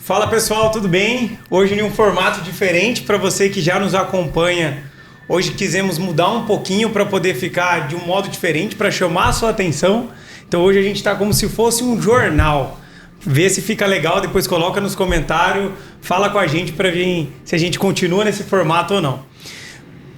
Fala pessoal, tudo bem? Hoje em um formato diferente para você que já nos acompanha. Hoje quisemos mudar um pouquinho para poder ficar de um modo diferente, para chamar a sua atenção. Então hoje a gente está como se fosse um jornal. Vê se fica legal, depois coloca nos comentários, fala com a gente para ver se a gente continua nesse formato ou não.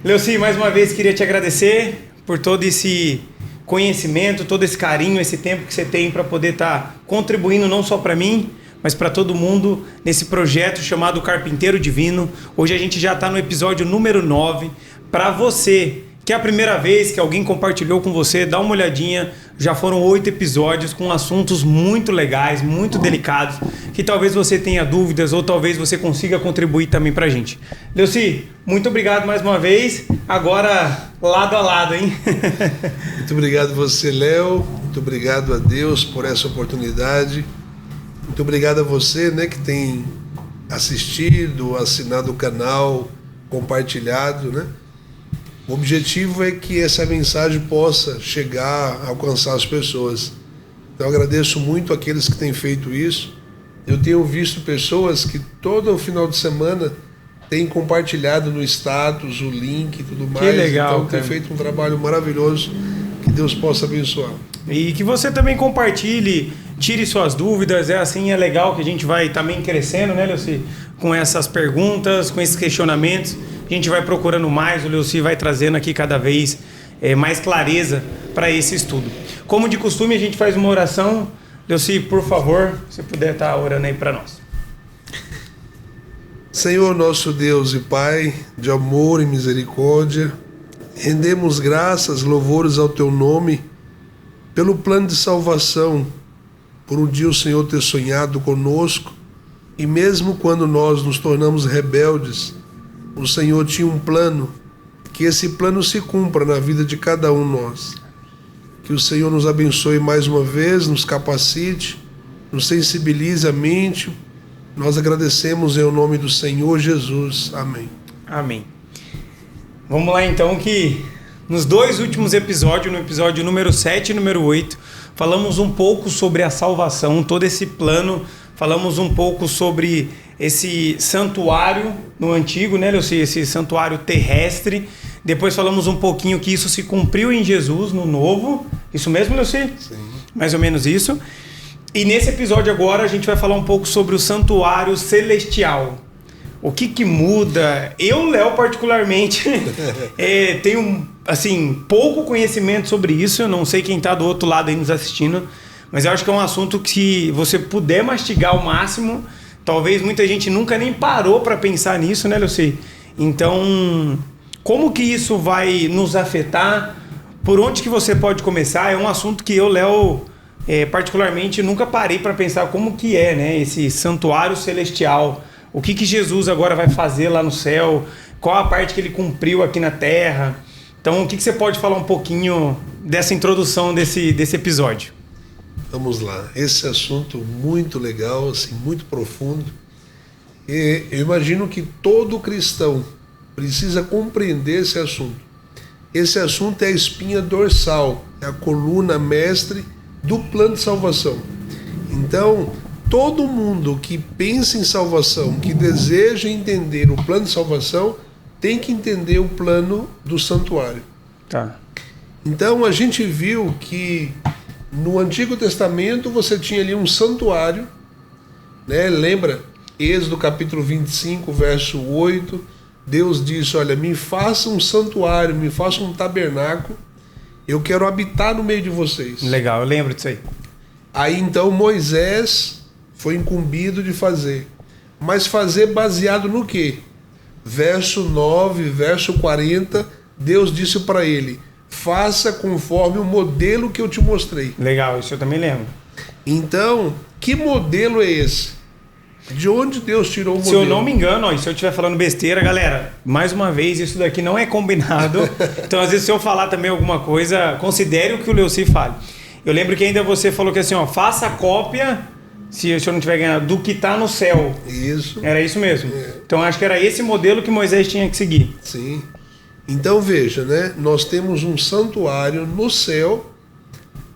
Leuci, mais uma vez queria te agradecer por todo esse conhecimento, todo esse carinho, esse tempo que você tem para poder estar contribuindo não só para mim, mas para todo mundo nesse projeto chamado Carpinteiro Divino. Hoje a gente já está no episódio número 9. Para você, que é a primeira vez que alguém compartilhou com você, dá uma olhadinha. Já foram 8 episódios com assuntos muito legais, muito delicados, que talvez você tenha dúvidas ou talvez você consiga contribuir também para a gente. Leuci, muito obrigado mais uma vez. Agora, lado a lado, hein? Muito obrigado a você, Léo. Muito obrigado a Deus por essa oportunidade. Muito obrigado a você, né, que tem assistido, assinado o canal, compartilhado, né? O objetivo é que essa mensagem possa chegar, alcançar as pessoas. Então eu agradeço muito àqueles que têm feito isso. Eu tenho visto pessoas que todo final de semana têm compartilhado no status, o link e tudo mais. Que legal, então tem feito um trabalho maravilhoso. Que Deus possa abençoar. E que você também compartilhe, tire suas dúvidas. É assim, é legal que a gente vai também crescendo, né, Leuci? Com essas perguntas, com esses questionamentos. A gente vai procurando mais, o Leuci vai trazendo aqui cada vez mais clareza para esse estudo. Como de costume, a gente faz uma oração. Leuci, por favor, se puder estar orando aí para nós. Senhor, nosso Deus e Pai, de amor e misericórdia, rendemos graças, louvores ao Teu nome, pelo plano de salvação, por um dia o Senhor ter sonhado conosco, e mesmo quando nós nos tornamos rebeldes, o Senhor tinha um plano, que esse plano se cumpra na vida de cada um de nós. Que o Senhor nos abençoe mais uma vez, nos capacite, nos sensibilize a mente. Nós agradecemos em nome do Senhor Jesus. Amém. Amém. Vamos lá então, que nos 2 últimos episódios, no episódio número 7 e número 8, falamos um pouco sobre a salvação, todo esse plano, falamos um pouco sobre esse santuário no antigo, né, Leuci? Esse santuário terrestre. Depois falamos um pouquinho que isso se cumpriu em Jesus no novo. Isso mesmo, Leuci? Sim. Mais ou menos isso. E nesse episódio agora a gente vai falar um pouco sobre o santuário celestial. O que muda? Eu, Léo, particularmente, tenho assim, pouco conhecimento sobre isso. Eu não sei quem está do outro lado aí nos assistindo, mas eu acho que é um assunto que, se você puder mastigar ao máximo, talvez muita gente nunca nem parou para pensar nisso, né, Leuci? Então, como que isso vai nos afetar? Por onde que você pode começar? É um assunto que eu, Léo, particularmente, nunca parei para pensar como que é, né, esse santuário celestial. O que Jesus agora vai fazer lá no céu? Qual a parte que ele cumpriu aqui na terra? Então, o que você pode falar um pouquinho dessa introdução desse episódio? Vamos lá. Esse assunto muito legal, assim, muito profundo. E eu imagino que todo cristão precisa compreender esse assunto. Esse assunto é a espinha dorsal, é a coluna mestre do plano de salvação. Então, todo mundo que pensa em salvação, que deseja entender o plano de salvação, tem que entender o plano do santuário. Tá. Então a gente viu que no Antigo Testamento você tinha ali um santuário, né? Lembra? Êxodo capítulo 25, verso 8, Deus disse, olha, me faça um santuário, me faça um tabernáculo, eu quero habitar no meio de vocês. Legal, eu lembro disso aí. Aí então Moisés foi incumbido de fazer. Mas fazer baseado no quê? Verso 9, verso 40, Deus disse para ele, faça conforme o modelo que eu te mostrei. Legal, isso eu também lembro. Então, que modelo é esse? De onde Deus tirou o modelo? Se eu não me engano, se eu estiver falando besteira, galera, mais uma vez, isso daqui não é combinado. Então, às vezes, se eu falar também alguma coisa, considere o que o Leuci fale. Eu lembro que ainda você falou que assim, ó, faça a cópia, se eu não tiver ganhado, do que está no céu. Isso. Era isso mesmo. Então, acho que era esse modelo que Moisés tinha que seguir. Sim. Então, veja, né? Nós temos um santuário no céu,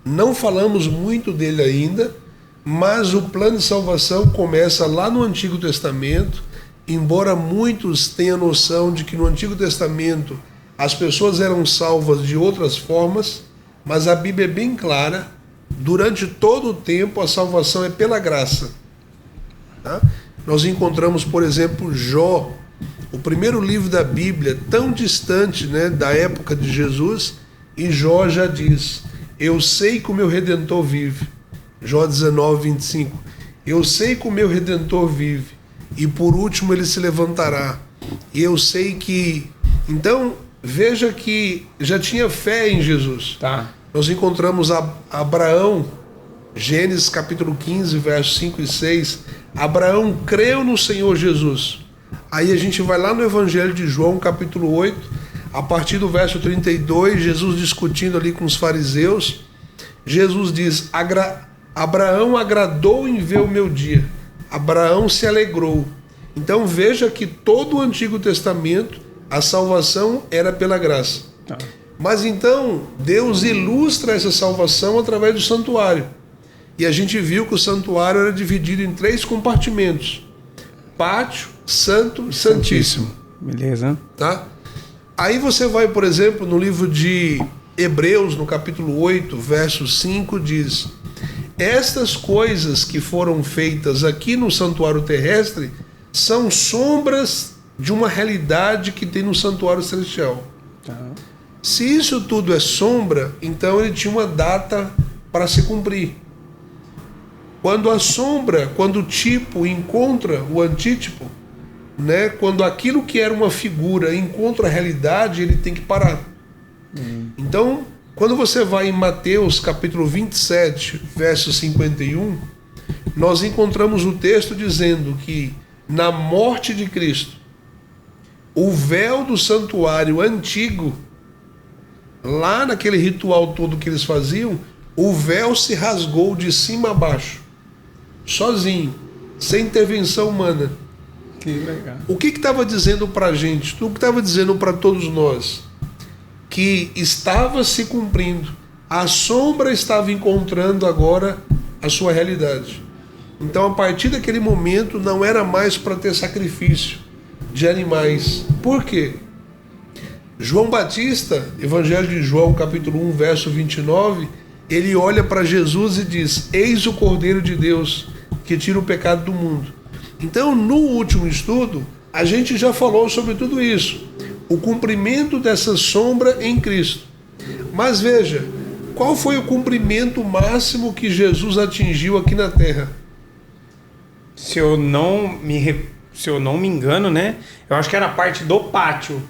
não falamos muito dele ainda, Mas o plano de salvação começa lá no Antigo Testamento, embora muitos tenham noção de que no Antigo Testamento as pessoas eram salvas de outras formas, mas a Bíblia é bem clara, durante todo o tempo a salvação é pela graça. Tá? Nós encontramos, por exemplo, Jó, o primeiro livro da Bíblia, tão distante, né, da época de Jesus, e Jó já diz: eu sei que o meu Redentor vive. Jó 19, 25. Eu sei que o meu Redentor vive, e por último ele se levantará. E eu sei que... Então, veja que já tinha fé em Jesus. Tá. Nós encontramos Abraão, Gênesis capítulo 15, versos 5 e 6. Abraão creu no Senhor Jesus. Aí a gente vai lá no Evangelho de João, capítulo 8, a partir do verso 32, Jesus discutindo ali com os fariseus. Jesus diz: Abraão agradou em ver o meu dia. Abraão se alegrou. Então veja que todo o Antigo Testamento, a salvação era pela graça. Tá. Mas então Deus ilustra essa salvação através do santuário. E a gente viu que o santuário era dividido em 3 compartimentos: pátio, santo e santíssimo. Beleza. Tá? Aí você vai, por exemplo, no livro de Hebreus, no capítulo 8, verso 5, diz: estas coisas que foram feitas aqui no santuário terrestre são sombras de uma realidade que tem no santuário celestial. Tá. Se isso tudo é sombra, então ele tinha uma data para se cumprir. Quando a sombra, quando o tipo encontra o antítipo, né, quando aquilo que era uma figura encontra a realidade, ele tem que parar. Então, quando você vai em Mateus capítulo 27, verso 51, nós encontramos o texto dizendo que na morte de Cristo, o véu do santuário antigo, lá naquele ritual todo que eles faziam, o véu se rasgou de cima a baixo, sozinho, sem intervenção humana. Que legal. O que estava dizendo para a gente? O que estava dizendo para todos nós? Que estava se cumprindo. A sombra estava encontrando agora a sua realidade. Então, a partir daquele momento, não era mais para ter sacrifício de animais. Por quê? João Batista, Evangelho de João, capítulo 1, verso 29, ele olha para Jesus e diz: eis o Cordeiro de Deus que tira o pecado do mundo. Então, no último estudo, a gente já falou sobre tudo isso. O cumprimento dessa sombra em Cristo. Mas veja, qual foi o cumprimento máximo que Jesus atingiu aqui na Terra? Se eu não me engano, né? Eu acho que era a parte do pátio.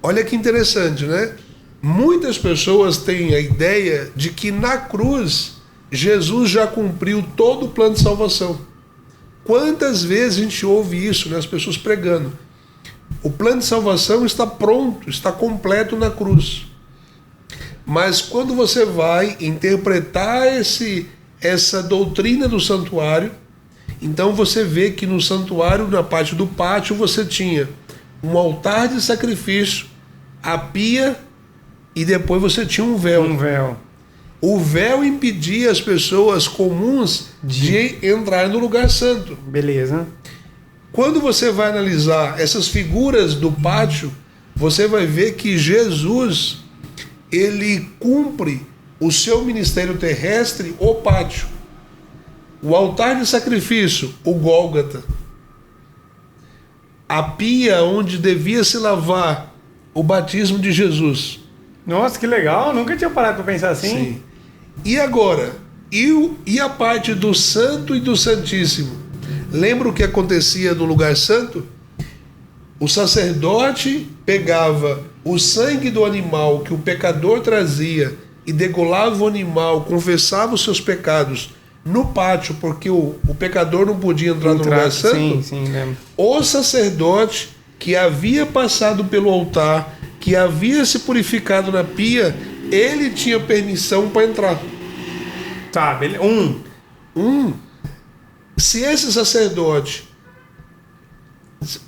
Olha que interessante, né? Muitas pessoas têm a ideia de que na cruz Jesus já cumpriu todo o plano de salvação. Quantas vezes a gente ouve isso, né? As pessoas pregando: o plano de salvação está pronto, está completo na cruz. Mas quando você vai interpretar essa doutrina do santuário, então você vê que no santuário, na parte do pátio, você tinha um altar de sacrifício, a pia, e depois você tinha um véu. Um véu. O véu impedia as pessoas comuns de entrar no lugar santo. Beleza. Quando você vai analisar essas figuras do pátio, você vai ver que Jesus, ele cumpre o seu ministério terrestre, o pátio. O altar de sacrifício, o Gólgota. A pia onde devia se lavar, o batismo de Jesus. Nossa, que legal. Nunca tinha parado para pensar assim. Sim. E agora? E a parte do santo e do santíssimo? Lembra o que acontecia no lugar santo? O sacerdote pegava o sangue do animal que o pecador trazia e degolava o animal, confessava os seus pecados no pátio, porque o pecador não podia entrar no lugar santo. Sim, lembro. O sacerdote que havia passado pelo altar, que havia se purificado na pia, ele tinha permissão para entrar. Tá, beleza. Se esse sacerdote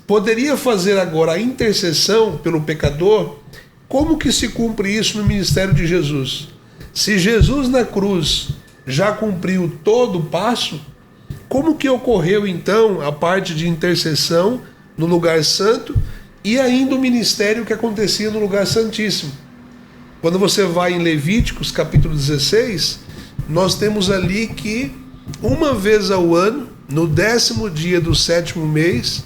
poderia fazer agora a intercessão pelo pecador, como que se cumpre isso no ministério de Jesus? Se Jesus na cruz já cumpriu todo o passo, como que ocorreu então a parte de intercessão no lugar santo e ainda o ministério que acontecia no lugar santíssimo? Quando você vai em Levíticos capítulo 16, nós temos ali que uma vez ao ano, no 10º dia do 7º mês,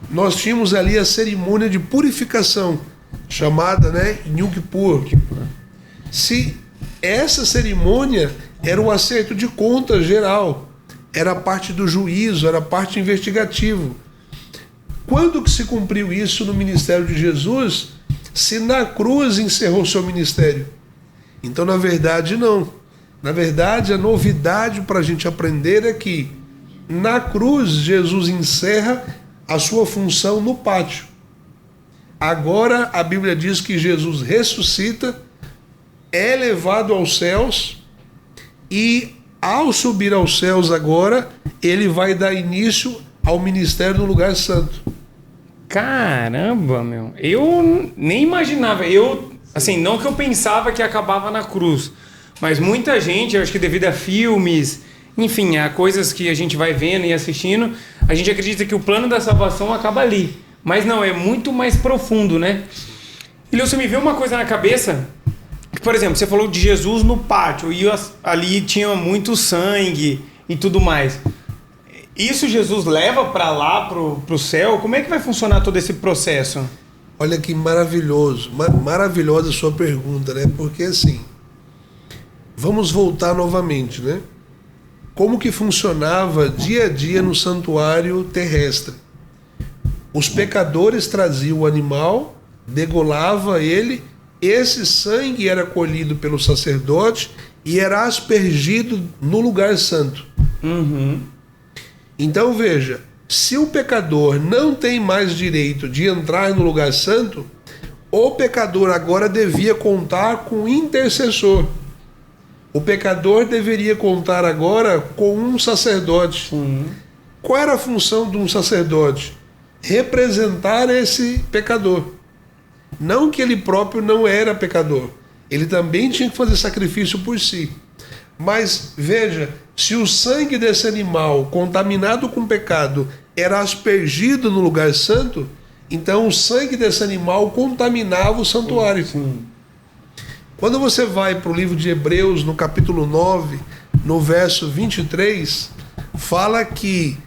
nós tínhamos ali a cerimônia de purificação, chamada, Yom Kippur. Se essa cerimônia era o acerto de contas geral, era a parte do juízo, era a parte investigativa. Quando que se cumpriu isso no ministério de Jesus, se na cruz encerrou seu ministério? Então, na verdade, não. Na verdade, a novidade para a gente aprender é que na cruz Jesus encerra a sua função no pátio. Agora a Bíblia diz que Jesus ressuscita, é levado aos céus e ao subir aos céus agora, ele vai dar início ao ministério no lugar santo. Caramba, meu. Eu nem imaginava. Assim, não que eu pensava que acabava na cruz, mas muita gente, eu acho que devido a filmes, enfim, a coisas que a gente vai vendo e assistindo, a gente acredita que o plano da salvação acaba ali. Mas não, é muito mais profundo, né? E Lúcio, me veio uma coisa na cabeça, que, por exemplo, você falou de Jesus no pátio, e ali tinha muito sangue e tudo mais. Isso Jesus leva para lá, pro céu? Como é que vai funcionar todo esse processo? Olha que maravilhoso, maravilhosa a sua pergunta, né? Porque assim, vamos voltar novamente, né? Como que funcionava dia a dia no santuário terrestre? Os pecadores traziam o animal, degolava ele, esse sangue era colhido pelo sacerdote e era aspergido no lugar santo. Uhum. Então veja, se o pecador não tem mais direito de entrar no lugar santo, o pecador agora devia contar com um intercessor. O pecador deveria contar agora com um sacerdote. Uhum. Qual era a função de um sacerdote? Representar esse pecador. Não que ele próprio não era pecador. Ele também tinha que fazer sacrifício por si. Mas veja, se o sangue desse animal contaminado com pecado era aspergido no lugar santo, então o sangue desse animal contaminava o santuário. Sim. Quando você vai para o livro de Hebreus, no capítulo 9, no verso 23, fala que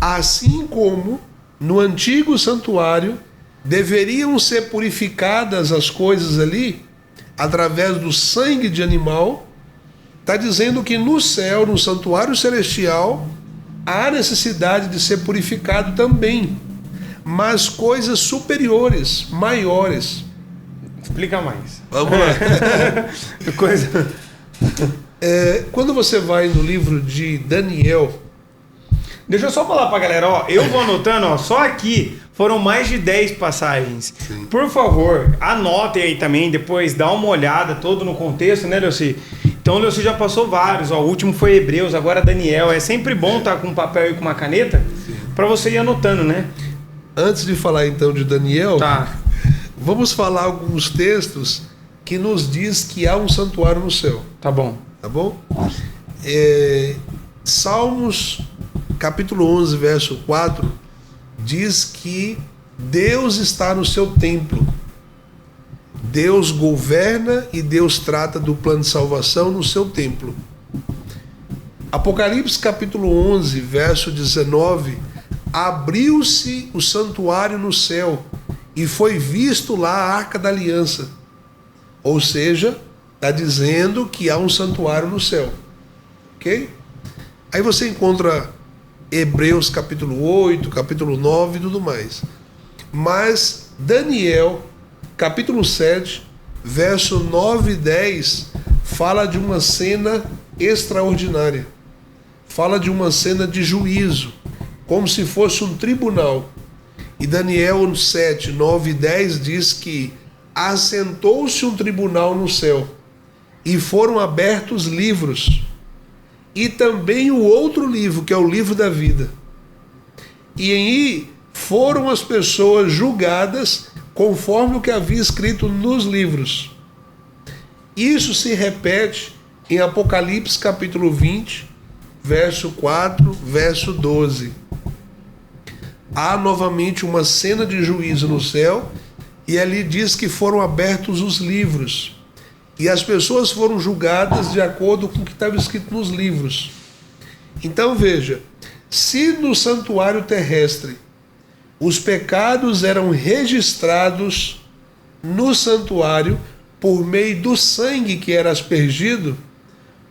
assim como no antigo santuário deveriam ser purificadas as coisas ali através do sangue de animal, está dizendo que no céu, no santuário celestial, há necessidade de ser purificado também, mas coisas superiores, maiores. Explica mais. Vamos lá. Quando você vai no livro de Daniel... Deixa eu só falar pra galera, ó, eu vou anotando, ó, só aqui foram mais de 10 passagens. Sim. Por favor, anotem aí também, depois dá uma olhada todo no contexto, né, Leuci? Então o Leuci já passou vários, ó, o último foi Hebreus, agora Daniel. É sempre bom estar com um papel e com uma caneta para você ir anotando, né? Antes de falar então de Daniel, Tá. Vamos falar alguns textos que nos diz que há um santuário no céu. Tá bom. Tá bom? Salmos, capítulo 11, verso 4, diz que Deus está no seu templo. Deus governa e Deus trata do plano de salvação no seu templo. Apocalipse, capítulo 11, verso 19, abriu-se o santuário no céu e foi visto lá a Arca da Aliança. Ou seja, está dizendo que há um santuário no céu. Ok? Aí você encontra Hebreus capítulo 8, capítulo 9 e tudo mais. Mas Daniel, capítulo 7, verso 9 e 10, fala de uma cena extraordinária. Fala de uma cena de juízo, como se fosse um tribunal. E Daniel 7, 9 e 10 diz que assentou-se um tribunal no céu e foram abertos livros. E também o outro livro, que é o livro da vida. E aí foram as pessoas julgadas conforme o que havia escrito nos livros. Isso se repete em Apocalipse capítulo 20, verso 4, verso 12. Há novamente uma cena de juízo no céu, e ali diz que foram abertos os livros, e as pessoas foram julgadas de acordo com o que estava escrito nos livros. Então veja, se no santuário terrestre os pecados eram registrados no santuário por meio do sangue que era aspergido,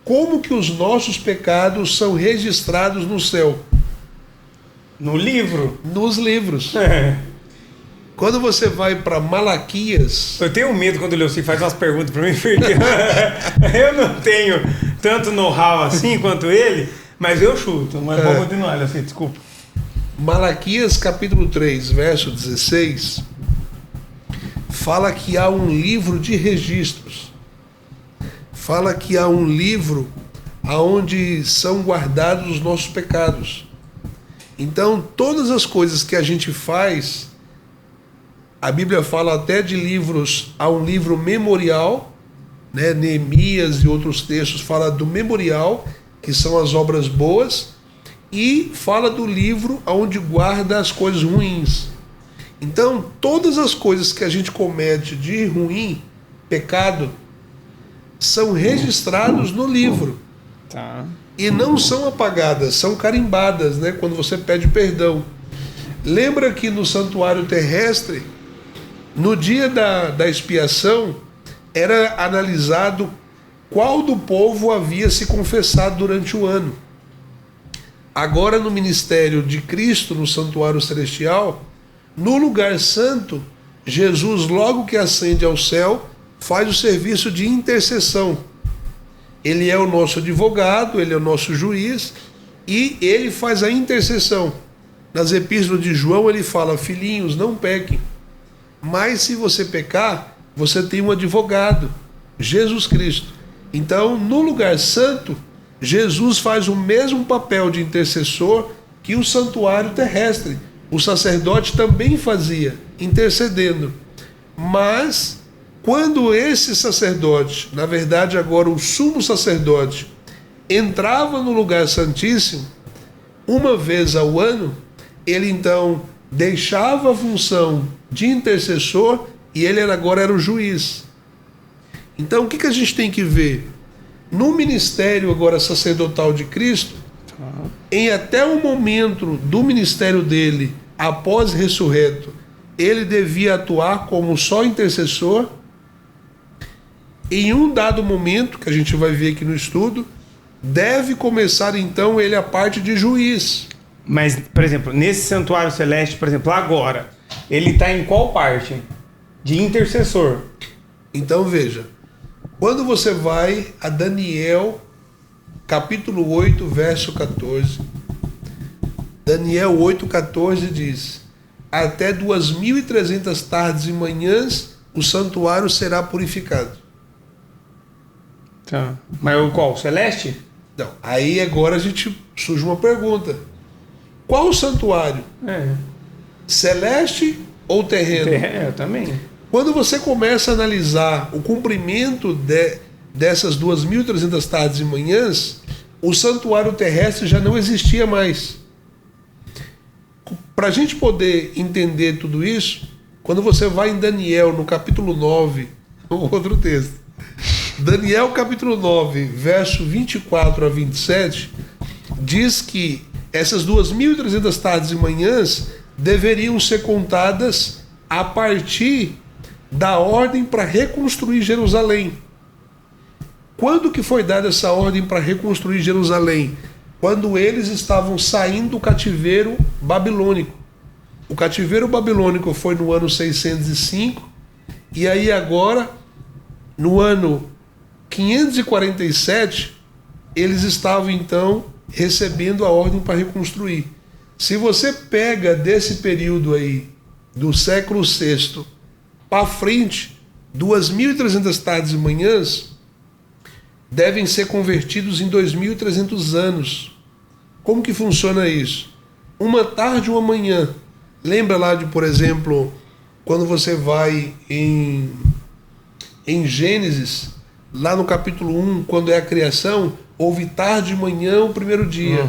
como que os nossos pecados são registrados no céu? No livro? Nos livros. É. Quando você vai para Malaquias... Eu tenho medo quando o Leoci faz umas perguntas para mim, porque eu não tenho tanto know-how assim quanto ele, mas eu chuto. Mas vamos continuar, Leoci, desculpa. Malaquias capítulo 3, verso 16, fala que há um livro de registros. Fala que há um livro onde são guardados os nossos pecados. Então, todas as coisas que a gente faz, a Bíblia fala até de livros, há um livro memorial, né? Neemias e outros textos fala do memorial, que são as obras boas, e fala do livro onde guarda as coisas ruins. Então, todas as coisas que a gente comete de ruim, pecado, são registrados no livro. Tá. E não são apagadas, são carimbadas, né, quando você pede perdão. Lembra que no santuário terrestre, no dia da expiação, era analisado qual do povo havia se confessado durante o ano. Agora, no ministério de Cristo, no santuário celestial, no lugar santo, Jesus, logo que ascende ao céu, faz o serviço de intercessão. Ele é o nosso advogado, ele é o nosso juiz, e ele faz a intercessão. Nas epístolas de João ele fala: filhinhos, não pequem, mas se você pecar, você tem um advogado, Jesus Cristo. Então, no lugar santo, Jesus faz o mesmo papel de intercessor que o santuário terrestre. O sacerdote também fazia, intercedendo. Mas, quando esse sacerdote, na verdade agora o sumo sacerdote, entrava no lugar santíssimo, uma vez ao ano, ele então deixava a função de intercessor e ele agora era o juiz. Então, o que a gente tem que ver? No ministério agora sacerdotal de Cristo, em até o momento do ministério dele, após ressurreto, ele devia atuar como só intercessor. Em um dado momento, que a gente vai ver aqui no estudo, deve começar então ele a parte de juiz. Mas, por exemplo, nesse santuário celeste, por exemplo, agora, ele está em qual parte? De intercessor. Então veja, quando você vai a Daniel, capítulo 8, verso 14, Daniel 8,14 diz: até 2.300 tardes e manhãs o santuário será purificado. Tá. Mas o qual? O celeste? Não, aí agora a gente surge uma pergunta. Qual o santuário? Celeste ou terreno? Eu também. Quando você começa a analisar o cumprimento dessas 2.300 tardes e manhãs, o santuário terrestre já não existia mais. Para a gente poder entender tudo isso, quando você vai em Daniel, no capítulo 9, outro texto, Daniel capítulo 9, verso 24 a 27, diz que essas 2.300 tardes e manhãs deveriam ser contadas a partir da ordem para reconstruir Jerusalém. Quando que foi dada essa ordem para reconstruir Jerusalém? Quando eles estavam saindo do cativeiro babilônico. O cativeiro babilônico foi no ano 605, e aí agora, no ano 547, eles estavam então recebendo a ordem para reconstruir. Se você pega desse período aí, do século VI para frente, 2.300 tardes e manhãs devem ser convertidos em 2.300 anos. Como que funciona isso? Uma tarde e uma manhã. Lembra lá de, por exemplo, quando você vai em Gênesis, lá no capítulo 1, quando é a criação, houve tarde e manhã o primeiro dia,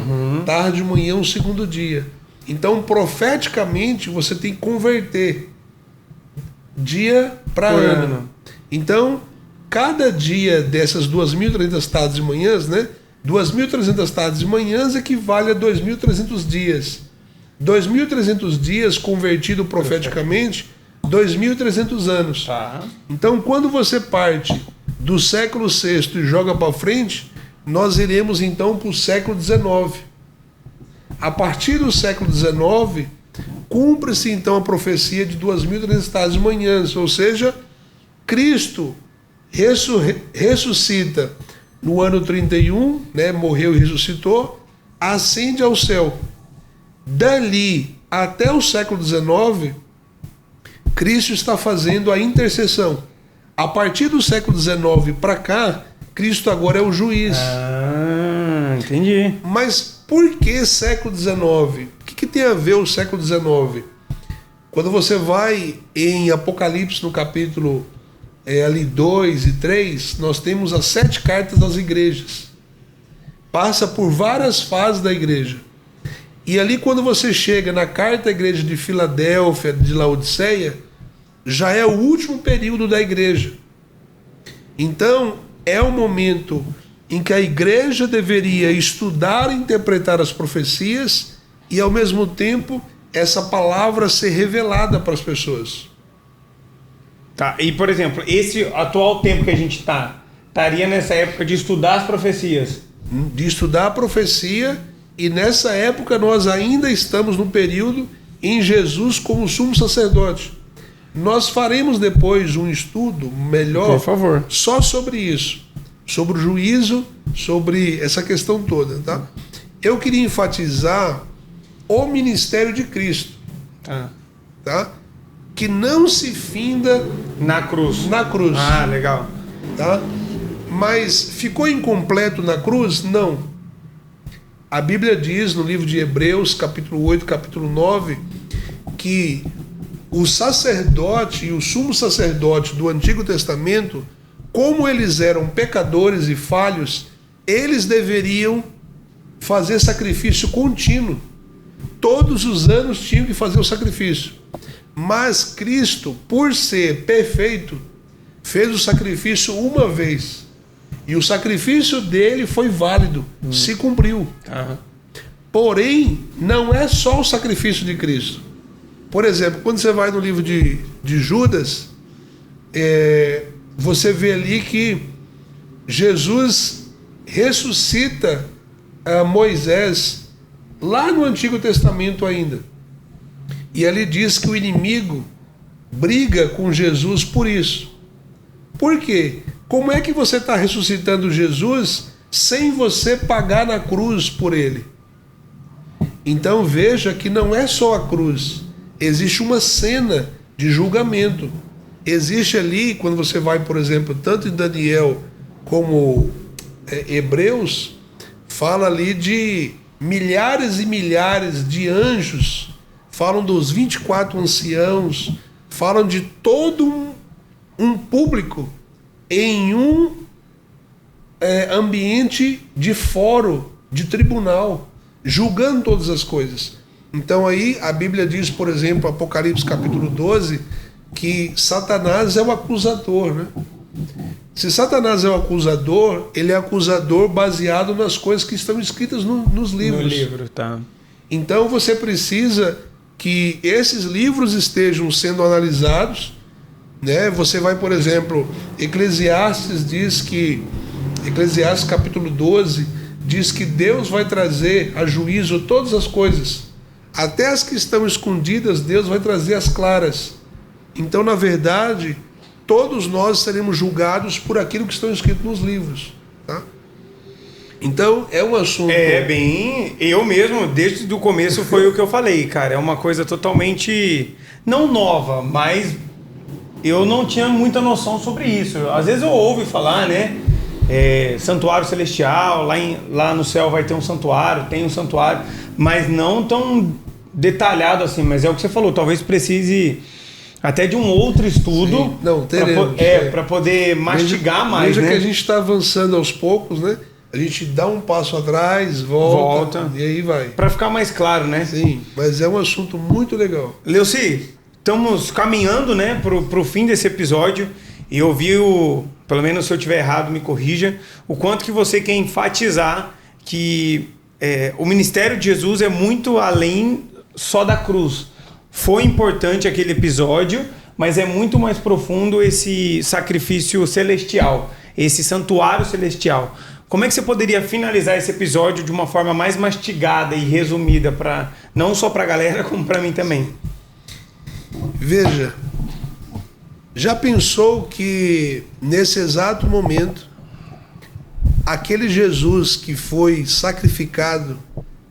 tarde e manhã o segundo dia. Então, profeticamente, você tem que converter dia para ano. Então, cada dia dessas 2.300 tardes e manhãs, né? 2.300 tardes e manhãs equivale a 2.300 dias. 2.300 dias convertido profeticamente, 2.300 anos. Tá. Então, quando você parte do século VI e joga para frente, nós iremos então para o século XIX. A partir do século XIX, cumpre-se então a profecia de 2.300 tardes e manhãs, ou seja, Cristo ressuscita no ano 31, né, morreu e ressuscitou, ascende ao céu. Dali até o século XIX, Cristo está fazendo a intercessão. A partir do século XIX para cá, Cristo agora é o juiz. Ah, entendi. Mas por que século XIX? O que tem a ver o século XIX? Quando você vai em Apocalipse, no capítulo ali 2 e 3, nós temos as 7 cartas das igrejas. Passa por várias fases da igreja. E ali quando você chega na carta à igreja de Filadélfia, de Laodiceia, já é o último período da igreja. Então, é o momento em que a igreja deveria estudar e interpretar as profecias e, ao mesmo tempo, essa palavra ser revelada para as pessoas. Tá, e por exemplo, esse atual tempo que a gente estaria nessa época de estudar as profecias. De estudar a profecia, e nessa época nós ainda estamos no período em Jesus como sumo sacerdote. Nós faremos depois um estudo melhor, por favor, só sobre isso, sobre o juízo, sobre essa questão toda, tá? Eu queria enfatizar o ministério de Cristo, tá? Que não se finda na cruz. Na cruz. Ah, legal. Tá? Mas ficou incompleto na cruz? Não. A Bíblia diz no livro de Hebreus, capítulo 8, capítulo 9, que o sacerdote e o sumo sacerdote do Antigo Testamento, como eles eram pecadores e falhos, eles deveriam fazer sacrifício contínuo. Todos os anos tinham que fazer o sacrifício. Mas Cristo, por ser perfeito, fez o sacrifício uma vez. E o sacrifício dele foi válido, se cumpriu. Porém, não é só o sacrifício de Cristo. Por exemplo, quando você vai no livro de Judas, você vê ali que Jesus ressuscita Moisés lá no Antigo Testamento ainda. E ali diz que o inimigo briga com Jesus por isso. Por quê? Como é que você está ressuscitando Jesus sem você pagar na cruz por ele? Então veja que não é só a cruz. Existe uma cena de julgamento. Existe ali, quando você vai, por exemplo, tanto em Daniel como Hebreus, fala ali de milhares e milhares de anjos, falam dos 24 anciãos, falam de todo um público em um ambiente de fórum, de tribunal, julgando todas as coisas. Então aí a Bíblia diz, por exemplo, Apocalipse capítulo 12, que Satanás é o acusador, né? Se Satanás é o acusador, ele é acusador baseado nas coisas que estão escritas nos livros. No livro, tá. Então você precisa que esses livros estejam sendo analisados, né? Você vai, por exemplo, Eclesiastes diz que, Eclesiastes capítulo 12, diz que Deus vai trazer a juízo todas as coisas, até as que estão escondidas, Deus vai trazer as claras. Então, na verdade, todos nós seremos julgados por aquilo que estão escrito nos livros, tá? Então, é um assunto... Eu mesmo, desde o começo, foi o que eu falei, cara. É uma coisa totalmente, não nova, mas eu não tinha muita noção sobre isso. Às vezes eu ouvi falar, né? Santuário celestial, lá no céu vai ter um santuário, tem um santuário, mas não tão detalhado assim. Mas é o que você falou, talvez precise até de um outro estudo. Sim. Não, teremos. Para poder mastigar mais, veja, né? Que a gente está avançando aos poucos, né? A gente dá um passo atrás, volta. E aí vai. Para ficar mais claro, né? Sim, mas é um assunto muito legal. Leuci, estamos caminhando, né, pro fim desse episódio. E eu vi, pelo menos se eu estiver errado, me corrija, o quanto que você quer enfatizar que o ministério de Jesus é muito além só da cruz. Foi importante aquele episódio, mas é muito mais profundo esse sacrifício celestial, esse santuário celestial. Como é que você poderia finalizar esse episódio de uma forma mais mastigada e resumida, não só para a galera, como para mim também? Veja, já pensou que nesse exato momento, aquele Jesus que foi sacrificado,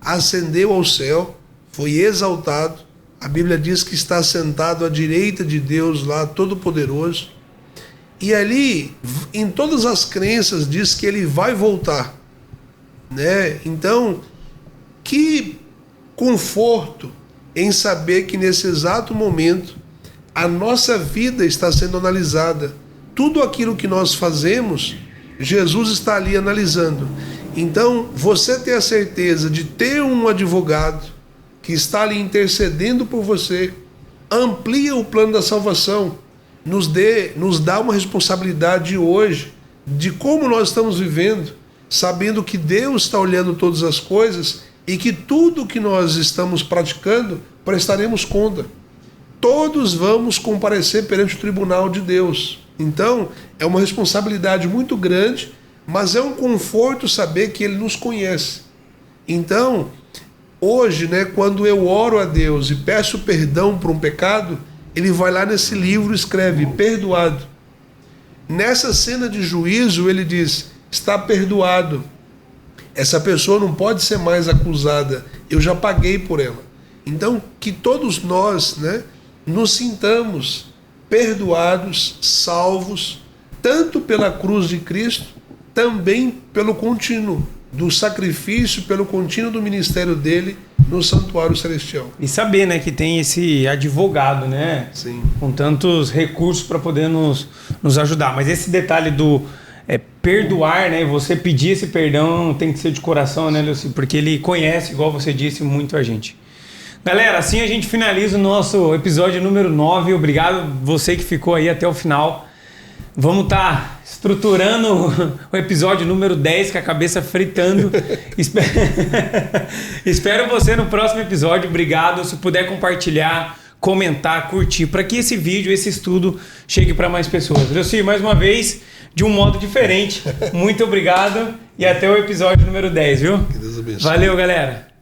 ascendeu ao céu, foi exaltado, a Bíblia diz que está sentado à direita de Deus lá, Todo-Poderoso, e ali, em todas as crenças, diz que ele vai voltar, né? Então, que conforto em saber que nesse exato momento a nossa vida está sendo analisada. Tudo aquilo que nós fazemos, Jesus está ali analisando. Então, você ter a certeza de ter um advogado que está ali intercedendo por você, amplia o plano da salvação, nos dá uma responsabilidade hoje de como nós estamos vivendo, sabendo que Deus está olhando todas as coisas e que tudo que nós estamos praticando prestaremos conta. Todos vamos comparecer perante o tribunal de Deus. Então, é uma responsabilidade muito grande, mas é um conforto saber que Ele nos conhece. Então, hoje, né, quando eu oro a Deus e peço perdão por um pecado, Ele vai lá nesse livro e escreve, perdoado. Nessa cena de juízo, Ele diz, está perdoado. Essa pessoa não pode ser mais acusada, eu já paguei por ela. Então, que todos nós, né, nos sintamos perdoados, salvos, tanto pela cruz de Cristo, também pelo contínuo do sacrifício, pelo contínuo do ministério dele no santuário celestial. E saber, né, que tem esse advogado, né? Sim. Com tantos recursos para poder nos ajudar. Mas esse detalhe do perdoar, né? Você pedir esse perdão tem que ser de coração, né, Leuci? Porque ele conhece, igual você disse, muito a gente. Galera, assim a gente finaliza o nosso episódio número 9. Obrigado você que ficou aí até o final. Vamos estar estruturando o episódio número 10 com a cabeça fritando. Espero você no próximo episódio. Obrigado. Se puder compartilhar, comentar, curtir, para que esse vídeo, esse estudo chegue para mais pessoas. Leuci, mais uma vez, de um modo diferente. Muito obrigado e até o episódio número 10, viu? Que Deus abençoe. Valeu, galera.